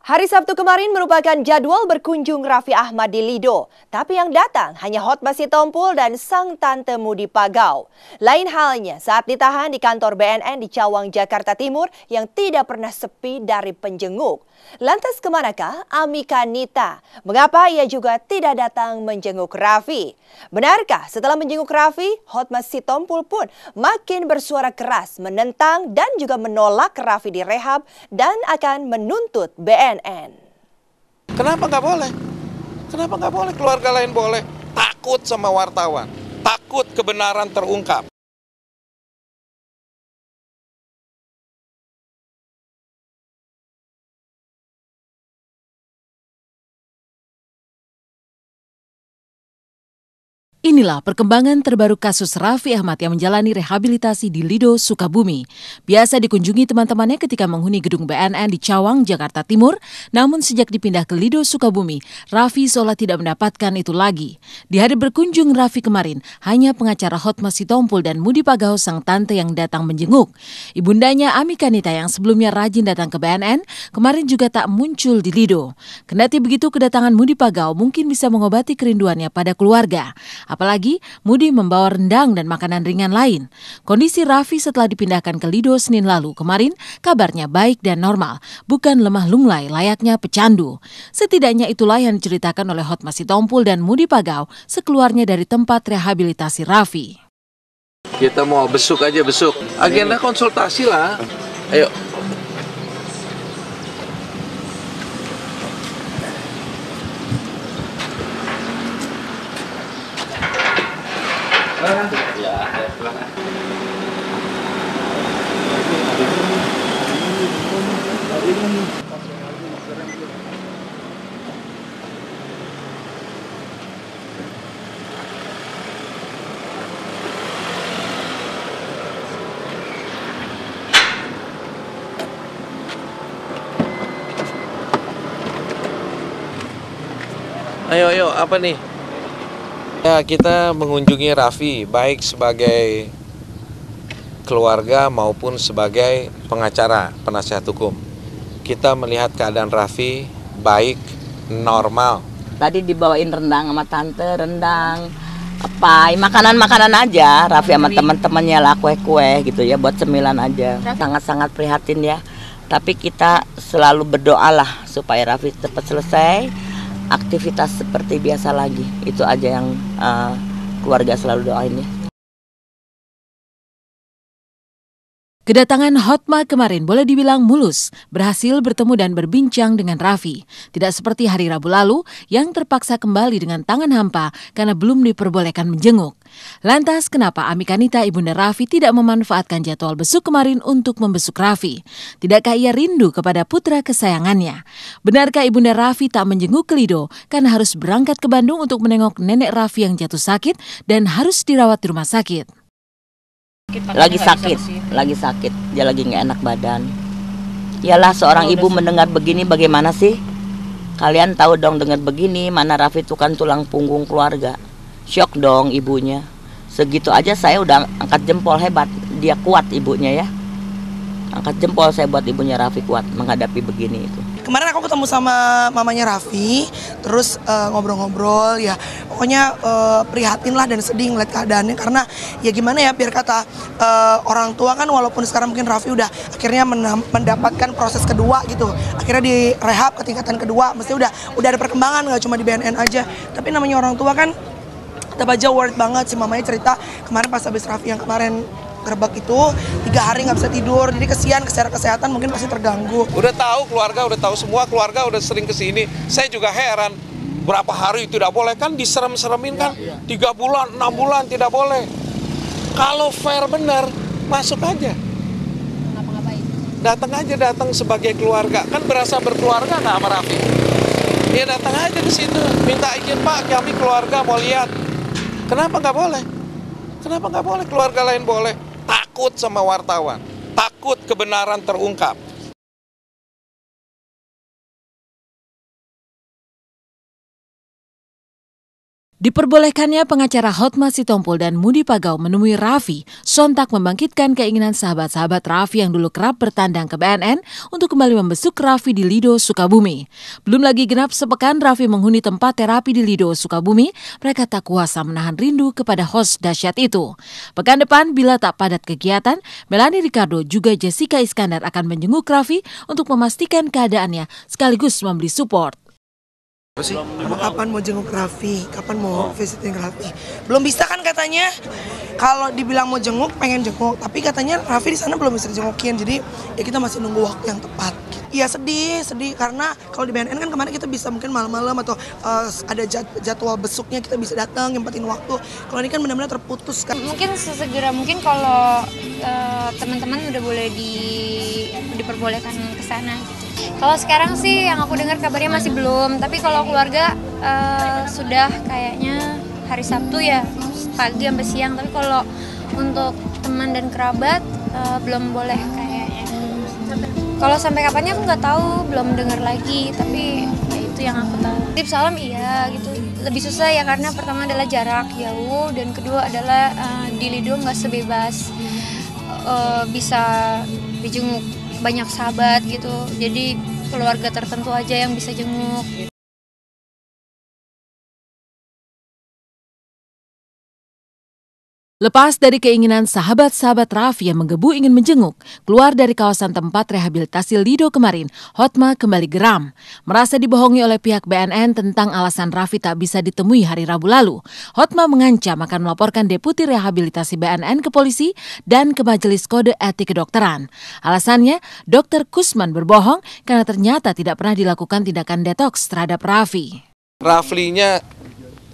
Hari Sabtu kemarin merupakan jadwal berkunjung Raffi Ahmad di Lido. Tapi yang datang hanya Hotma Sitompul dan sang tante Mudi Pagau. Lain halnya saat ditahan di kantor BNN di Cawang, Jakarta Timur yang tidak pernah sepi dari penjenguk. Lantas kemanakah Amika Nita? Mengapa ia juga tidak datang menjenguk Raffi? Benarkah setelah menjenguk Raffi, Hotma Sitompul pun makin bersuara keras menentang dan juga menolak Raffi direhab dan akan menuntut BNN? Kenapa nggak boleh? Kenapa nggak boleh? Keluarga lain boleh. Takut sama wartawan. Takut kebenaran terungkap. Inilah perkembangan terbaru kasus Raffi Ahmad yang menjalani rehabilitasi di Lido, Sukabumi. Biasa dikunjungi teman-temannya ketika menghuni gedung BNN di Cawang, Jakarta Timur. Namun sejak dipindah ke Lido, Sukabumi, Raffi seolah tidak mendapatkan itu lagi. Di hari berkunjung Raffi kemarin, hanya pengacara Hotma Sitompul dan Mudi Pagau sang tante yang datang menjenguk. Ibundanya Amika Nita yang sebelumnya rajin datang ke BNN, kemarin juga tak muncul di Lido. Kendati begitu, kedatangan Mudi Pagau mungkin bisa mengobati kerinduannya pada keluarga. Apalagi Mudi membawa rendang dan makanan ringan lain. Kondisi Raffi setelah dipindahkan ke Lido Senin lalu kemarin kabarnya baik dan normal, bukan lemah lunglai layaknya pecandu. Setidaknya itulah yang diceritakan oleh Hotma Sitompul dan Mudi Pagau sekeluarnya dari tempat rehabilitasi Raffi. Kita mau besuk aja besuk. Agenda konsultasi lah. Ayo. Ayo, apa nih? Ya, kita mengunjungi Raffi, baik sebagai keluarga maupun sebagai pengacara, penasihat hukum. Kita melihat keadaan Raffi baik, normal. Tadi dibawain rendang sama tante, rendang, makanan-makanan aja. Raffi sama teman-temannya lah, kue-kue gitu ya, buat cemilan aja. Sangat-sangat prihatin ya. Tapi kita selalu berdoa lah supaya Raffi cepat selesai. Aktivitas seperti biasa lagi, itu aja yang keluarga selalu doain ya. Kedatangan Hotma kemarin boleh dibilang mulus, berhasil bertemu dan berbincang dengan Raffi. Tidak seperti hari Rabu lalu yang terpaksa kembali dengan tangan hampa karena belum diperbolehkan menjenguk. Lantas kenapa Amika Nita ibunda Raffi tidak memanfaatkan jadwal besuk kemarin untuk membesuk Raffi? Tidakkah ia rindu kepada putra kesayangannya? Benarkah ibunda Raffi tak menjenguk ke Lido karena harus berangkat ke Bandung untuk menengok nenek Raffi yang jatuh sakit dan harus dirawat di rumah sakit? Lagi sakit, dia lagi nggak enak badan. Iyalah seorang ibu mendengar begini bagaimana sih? Kalian tahu dong dengar begini, mana Raffi itu kan tulang punggung keluarga. Syok dong ibunya. Segitu aja saya udah angkat jempol, hebat. Dia kuat ibunya ya. Angkat jempol saya buat ibunya Raffi kuat menghadapi begini itu. Kemarin aku ketemu sama mamanya Raffi, terus ngobrol-ngobrol ya. Pokoknya prihatin lah dan sedih ngeliat keadaannya karena ya gimana ya, biar kata orang tua kan, walaupun sekarang mungkin Raffi udah akhirnya mendapatkan proses kedua gitu. Akhirnya di rehab ke tingkatan kedua, mesti udah ada perkembangan, nggak cuma di BNN aja. Tapi namanya orang tua kan tetap aja worried banget. Si mamanya cerita kemarin pas habis Raffi yang kemarin gerbek itu 3 hari nggak bisa tidur, jadi kesian secara kesehatan mungkin pasti terganggu. Udah tahu keluarga, udah tahu semua keluarga udah sering kesini. Saya juga heran, berapa hari tidak boleh kan, diserem-seremin kan, 3 bulan, 6 bulan tidak boleh. Kalau fair benar, masuk aja. Datang sebagai keluarga, kan berasa berkeluarga nggak sama Raffi? Ya datang aja ke situ, minta izin Pak, kami keluarga mau lihat. Kenapa nggak boleh? Kenapa nggak boleh? Keluarga lain boleh. Takut sama wartawan, takut kebenaran terungkap. Diperbolehkannya pengacara Hotma Sitompul dan Mudi Pagau menemui Raffi sontak membangkitkan keinginan sahabat-sahabat Raffi yang dulu kerap bertandang ke BNN untuk kembali membesuk Raffi di Lido, Sukabumi. Belum lagi genap sepekan Raffi menghuni tempat terapi di Lido, Sukabumi, mereka tak kuasa menahan rindu kepada host dahsyat itu. Pekan depan bila tak padat kegiatan, Melanie Ricardo juga Jessica Iskandar akan menjenguk Raffi untuk memastikan keadaannya sekaligus memberi support. Kapan mau jenguk Raffi? Kapan mau visiting Raffi? Belum bisa kan katanya. Kalau dibilang mau jenguk, pengen jenguk. Tapi katanya Raffi di sana belum bisa dijengukin. Jadi ya kita masih nunggu waktu yang tepat. Iya sedih karena kalau di BNN kan kemarin kita bisa mungkin malam-malam atau ada jadwal besuknya kita bisa datang nyempatin waktu. Kalau ini kan benar-benar terputus kan. Mungkin sesegera mungkin kalau teman-teman udah boleh diperbolehkan ke sana. Kalau sekarang sih yang aku dengar kabarnya masih belum, tapi kalau keluarga sudah kayaknya hari Sabtu ya, pagi sampai siang. Tapi kalau untuk teman dan kerabat belum boleh kayaknya. Kalau sampai kapannya aku nggak tahu, belum dengar lagi, tapi ya itu yang aku tahu. Tips salam iya gitu, lebih susah ya karena pertama adalah jarak jauh dan kedua adalah di Lido nggak sebebas bisa dijenguk banyak sahabat gitu, jadi keluarga tertentu aja yang bisa jenguk. Lepas dari keinginan sahabat-sahabat Raffi yang menggebu ingin menjenguk, keluar dari kawasan tempat rehabilitasi Lido kemarin, Hotma kembali geram. Merasa dibohongi oleh pihak BNN tentang alasan Raffi tak bisa ditemui hari Rabu lalu. Hotma mengancam akan melaporkan Deputi Rehabilitasi BNN ke polisi dan ke Majelis Kode Etik Kedokteran. Alasannya, Dr. Kusman berbohong karena ternyata tidak pernah dilakukan tindakan detoks terhadap Raffi. Raflinya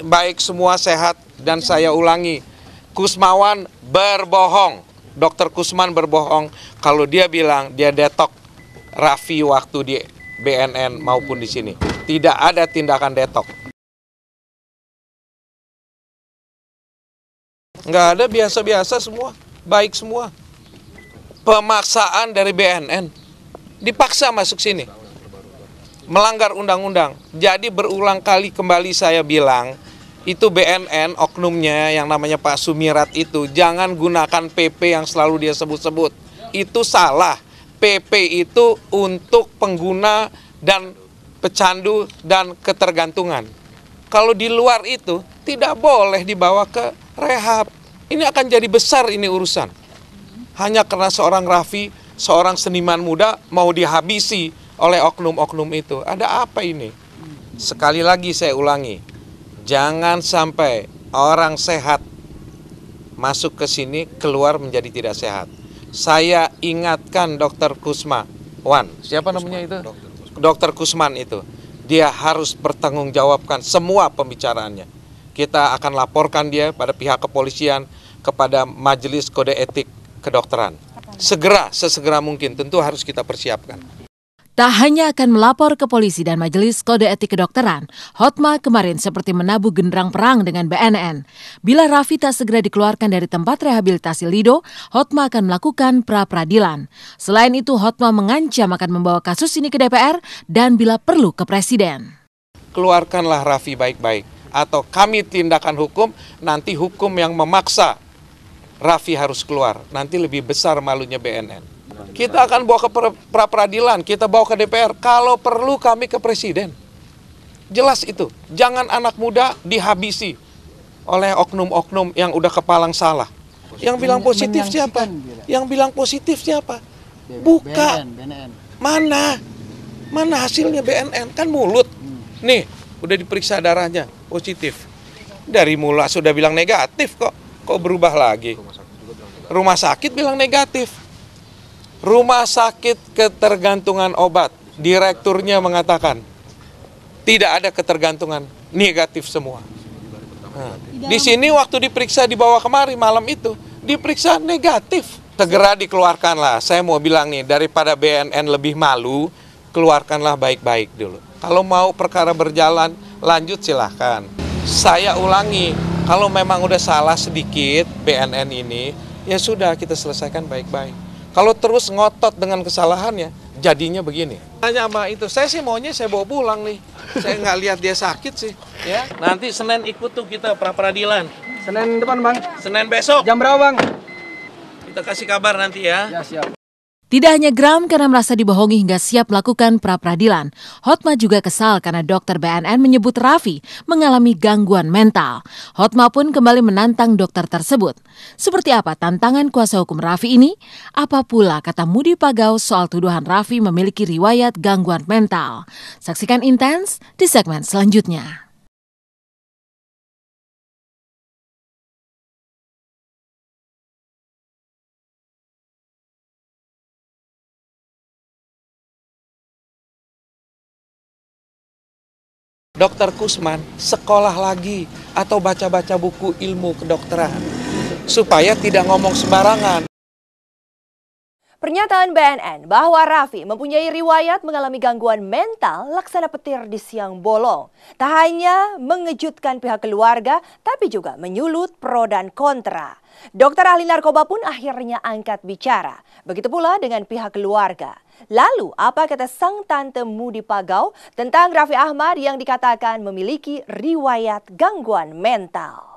baik semua sehat dan saya ulangi, Kusmawan berbohong, Dr. Kusman berbohong kalau dia bilang dia detok Raffi waktu di BNN maupun di sini. Tidak ada tindakan detok. Nggak ada, biasa-biasa semua, baik semua. Pemaksaan dari BNN, dipaksa masuk sini. Melanggar undang-undang. Jadi berulang kali kembali saya bilang, itu BNN oknumnya yang namanya Pak Sumirat itu jangan gunakan PP yang selalu dia sebut-sebut. Itu salah. PP itu untuk pengguna dan pecandu dan ketergantungan. Kalau di luar itu tidak boleh dibawa ke rehab. Ini akan jadi besar ini urusan. Hanya karena seorang Raffi, seorang seniman muda mau dihabisi oleh oknum-oknum itu. Ada apa ini? Sekali lagi saya ulangi. Jangan sampai orang sehat masuk ke sini, keluar menjadi tidak sehat. Saya ingatkan Dr. Kusman, siapa namanya itu? Dr. Kusman itu. Dia harus bertanggungjawabkan semua pembicaraannya. Kita akan laporkan dia pada pihak kepolisian, kepada Majelis Kode Etik Kedokteran. Sesegera mungkin, tentu harus kita persiapkan. Tak hanya akan melapor ke polisi dan Majelis Kode Etik Kedokteran, Hotma kemarin seperti menabuh genderang perang dengan BNN. Bila Raffi tak segera dikeluarkan dari tempat rehabilitasi Lido, Hotma akan melakukan pra-peradilan. Selain itu, Hotma mengancam akan membawa kasus ini ke DPR dan bila perlu ke Presiden. Keluarkanlah Raffi baik-baik, atau kami tindakan hukum, nanti hukum yang memaksa Raffi harus keluar. Nanti lebih besar malunya BNN. Kita akan bawa ke pra-peradilan, kita bawa ke DPR. Kalau perlu kami ke Presiden. Jelas itu. Jangan anak muda dihabisi oleh oknum-oknum yang udah kepalang salah. Yang bilang positif siapa? Yang bilang positif siapa? Buka. Mana? Mana hasilnya BNN? Kan mulut. Nih, udah diperiksa darahnya, positif. Dari mula sudah bilang negatif kok. Kok berubah lagi? Rumah sakit bilang negatif. Rumah sakit ketergantungan obat, direkturnya mengatakan tidak ada ketergantungan, negatif semua. Nah, di sini waktu diperiksa dibawa kemari malam itu, diperiksa negatif. Segera dikeluarkanlah, saya mau bilang nih, daripada BNN lebih malu, keluarkanlah baik-baik dulu. Kalau mau perkara berjalan, lanjut silahkan. Saya ulangi, kalau memang udah salah sedikit BNN ini, ya sudah kita selesaikan baik-baik. Kalau terus ngotot dengan kesalahannya, jadinya begini. Hanya sama itu, saya sih maunya saya bawa pulang nih. Saya nggak lihat dia sakit sih. Ya, nanti Senin ikut tuh kita pra-peradilan. Senin depan Bang. Senin besok. Jam berapa Bang? Kita kasih kabar nanti ya. Ya siap. Tidak hanya geram karena merasa dibohongi hingga siap melakukan pra-peradilan, Hotma juga kesal karena dokter BNN menyebut Raffi mengalami gangguan mental. Hotma pun kembali menantang dokter tersebut. Seperti apa tantangan kuasa hukum Raffi ini? Apa pula kata Mudi Pagau soal tuduhan Raffi memiliki riwayat gangguan mental? Saksikan Intens di segmen selanjutnya. Dokter Kusman sekolah lagi atau baca-baca buku ilmu kedokteran supaya tidak ngomong sembarangan. Pernyataan BNN bahwa Raffi mempunyai riwayat mengalami gangguan mental laksana petir di siang bolong. Tak hanya mengejutkan pihak keluarga, tapi juga menyulut pro dan kontra. Dokter ahli narkoba pun akhirnya angkat bicara. Begitu pula dengan pihak keluarga. Lalu, apa kata sang tante Mudi Pagau tentang Raffi Ahmad yang dikatakan memiliki riwayat gangguan mental?